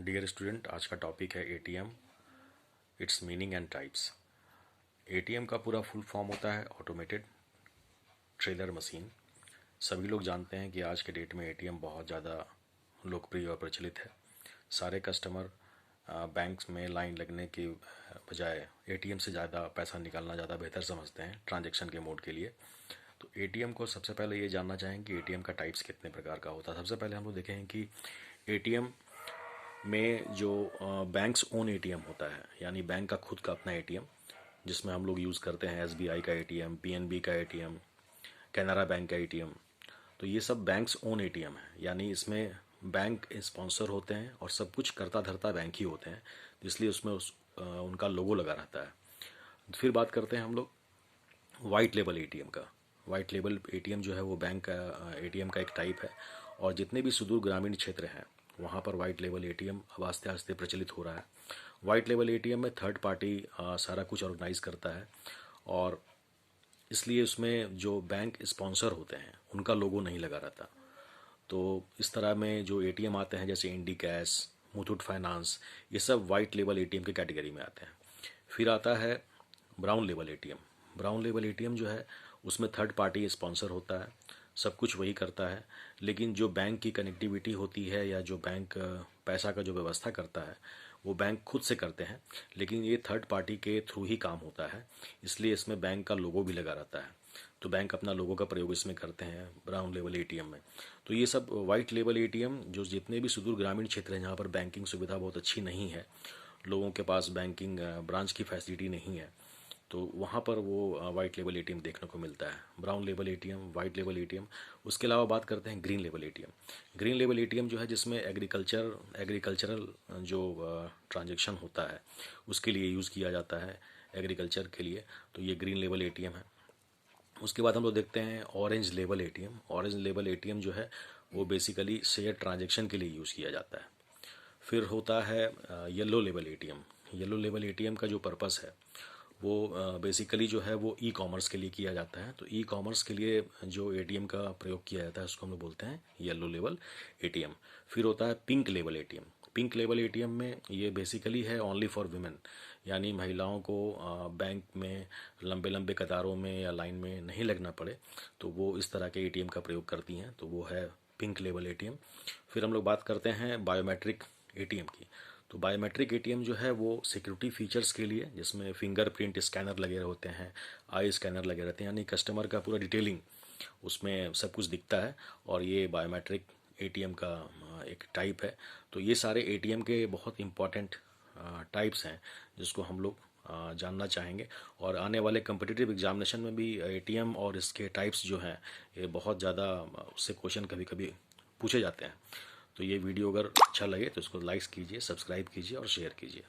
Dear student, आज का topic है ATM, it's meaning and types. ATM का पूरा फुल फॉर्म होता है ऑटोमेटेड ट्रेलर मशीन। सभी लोग जानते हैं कि आज के डेट में एटीएम बहुत ज़्यादा लोकप्रिय और प्रचलित है। सारे कस्टमर बैंक्स में लाइन लगने के बजाय एटीएम से ज़्यादा पैसा निकालना ज़्यादा बेहतर समझते हैं ट्रांजैक्शन के मोड के लिए। तो एटीएम को सबसे पहले ये जानना चाहेंगे कि एटीएम का टाइप्स कितने प्रकार का होता है। सबसे पहले हम लोग देखेंगे कि एटीएम में जो बैंक्स ओन एटीएम होता है, यानी बैंक का खुद का अपना एटीएम जिसमें हम लोग यूज़ करते हैं एसबीआई का एटीएम, पीएनबी का एटीएम, कैनरा बैंक का एटीएम। तो ये सब बैंक्स ओन एटीएम है, यानी इसमें बैंक स्पॉन्सर होते हैं और सब कुछ करता धरता बैंक ही होते हैं, इसलिए उसमें उनका लोगो लगा रहता है। फिर बात करते हैं हम लोग वाइट लेबल एटीएम का। वाइट लेबल एटीएम जो है वो बैंक का एटीएम का एक टाइप है, और जितने भी सुदूर ग्रामीण क्षेत्र हैं वहाँ पर वाइट लेबल एटीएम अब आस्ते आस्ते प्रचलित हो रहा है। वाइट लेबल एटीएम में थर्ड पार्टी सारा कुछ ऑर्गेनाइज करता है, और इसलिए उसमें जो बैंक स्पॉन्सर होते हैं उनका लोगो नहीं लगा रहता। तो इस तरह में जो एटीएम आते हैं जैसे इंडी कैश, मुथूट फाइनेंस, ये सब वाइट लेबल एटीएम की कैटेगरी में आते हैं। फिर आता है brown label ATM. Brown label ATM जो है उसमें थर्ड पार्टी स्पॉन्सर होता है, सब कुछ वही करता है, लेकिन जो बैंक की कनेक्टिविटी होती है या जो बैंक पैसा का जो व्यवस्था करता है वो बैंक खुद से करते हैं, लेकिन ये थर्ड पार्टी के थ्रू ही काम होता है, इसलिए इसमें बैंक का लोगो भी लगा रहता है। तो बैंक अपना लोगो का प्रयोग इसमें करते हैं ब्राउन लेवल एटीएम में। तो ये सब वाइट लेवल एटीएम जो जितने भी सुदूर ग्रामीण क्षेत्र हैं जहाँ पर बैंकिंग सुविधा बहुत अच्छी नहीं है, लोगों के पास बैंकिंग ब्रांच की फैसिलिटी नहीं है, तो वहाँ पर वो वाइट लेवल एटीएम देखने को मिलता है। Brown level ATM, white level ATM. उसके अलावा बात करते हैं green level ATM. Green level ATM जो है जिसमें एग्रीकल्चरल जो ट्रांजैक्शन होता है उसके लिए यूज़ किया जाता है, एग्रीकल्चर के लिए, तो ये ग्रीन लेवल एटीएम है। उसके बाद हम लोग देखते हैं orange level ATM. Orange level ATM जो है वो बेसिकली शेयर ट्रांजैक्शन के लिए यूज़ किया जाता है। फिर होता है yellow level ATM. Yellow level ATM का जो पर्पस है वो बेसिकली जो है वो ई कॉमर्स के लिए किया जाता है। तो ई कॉमर्स के लिए जो एटीएम का प्रयोग किया जाता है उसको हम लोग बोलते हैं येलो लेवल एटीएम। फिर होता है pink level ATM. Pink level ATM में ये बेसिकली है ओनली फॉर वुमेन, यानी महिलाओं को बैंक में लंबे लंबे कतारों में या लाइन में नहीं लगना पड़े, तो वो इस तरह के एटीएम का प्रयोग करती हैं, तो वो है पिंक लेवल एटीएम। फिर हम लोग बात करते हैं बायोमेट्रिक एटीएम की। तो बायोमेट्रिक एटीएम जो है वो सिक्योरिटी फीचर्स के लिए, जिसमें फिंगरप्रिंट स्कैनर लगे होते हैं, आई स्कैनर लगे रहते हैं, यानी कस्टमर का पूरा डिटेलिंग उसमें सब कुछ दिखता है, और ये बायोमेट्रिक एटीएम का एक टाइप है। तो ये सारे एटीएम के बहुत इम्पॉर्टेंट टाइप्स हैं जिसको हम लोग जानना चाहेंगे, और आने वाले कम्पिटिटिव एग्जामिनेशन में भी एटीएम और इसके टाइप्स जो हैं ये बहुत ज़्यादा उससे क्वेश्चन कभी कभी पूछे जाते हैं। तो ये वीडियो अगर अच्छा लगे तो इसको लाइक कीजिए, सब्सक्राइब कीजिए और शेयर कीजिए।